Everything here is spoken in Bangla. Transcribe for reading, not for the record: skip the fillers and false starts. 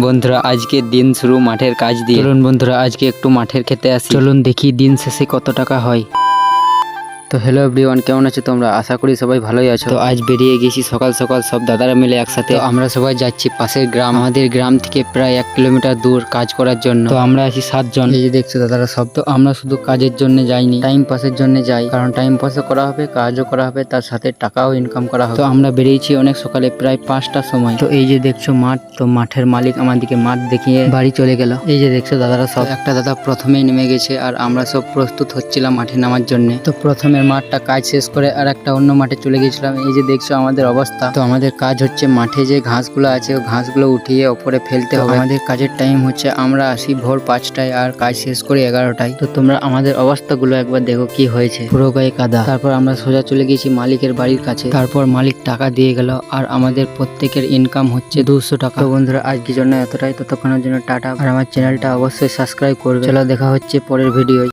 বন্ধুরা আজকে দিন শুরু মাঠের কাজ দিয়ে। চলুন বন্ধুরা আজকে একটু মাঠের খেতে আসি। চলুন দেখি দিন শেষে কত টাকা হয়। তো হ্যালো এভরিওয়ান, কেমন আছো তোমরা? আশা করি সবাই ভালোই আছো। তো আজ বেরিয়ে গেছি সকাল সকাল সব দাদারা মিলে একসাথে। তো আমরা সবাই যাচ্ছি পাশের গ্রাম, আমাদের গ্রাম থেকে প্রায় 1 কিলোমিটার দূর কাজ করার জন্য। তো আমরা আছি 7 জন। এই যে দেখছো দাদারা সব। তো আমরা শুধু কাজের জন্য যাইনি, টাইম পাসের জন্য যাই, কারণ টাইম পাসও করা হবে, কাজও করা হবে, তার সাথে টাকাও ইনকাম করা হবে। তো আমরা বেরিয়েছি অনেক সকালে, প্রায় 5টার সময়। তো এই যে দেখছো মাঠ, তো মাঠের মালিক আমাদেরকে মাঠ দেখিয়ে বাড়ি চলে গেল। এই যে দেখছো দাদারা সব, একটা দাদা প্রথমেই নেমে গেছে আর আমরা সব প্রস্তুত হচ্ছিলাম মাঠে নামার জন্য। তো প্রথমের মাঠটা কাজ শেষ করে আর একটা অন্য মাঠে চলে গেছিলাম। এই যে দেখছো আমাদের অবস্থা। তো আমাদের কাজ হচ্ছে মাঠে যে ঘাসগুলো আছে ওই ঘাসগুলো উঠিয়ে ওপরে ফেলতে হবে। আমাদের কাজের টাইম হচ্ছে, আমরা আসি ভোর 5টায় আর কাজ শেষ করি 11টায়। তো তোমরা আমাদের অবস্থাগুলো একবার দেখো কি হয়েছে, পুরো গায়ে কাদা। তারপর আমরা সোজা চলে গেছি মালিকের বাড়ির কাছে। তারপর মালিক টাকা দিয়ে গেল আর আমাদের প্রত্যেকের ইনকাম হচ্ছে 200 টাকা। তো বন্ধুরা আজকের জন্য এতটাই, ততক্ষণের জন্য টাটা। আর আমার চ্যানেলটা অবশ্যই সাবস্ক্রাইব করবে। চলো দেখা হচ্ছে পরের ভিডিওয়।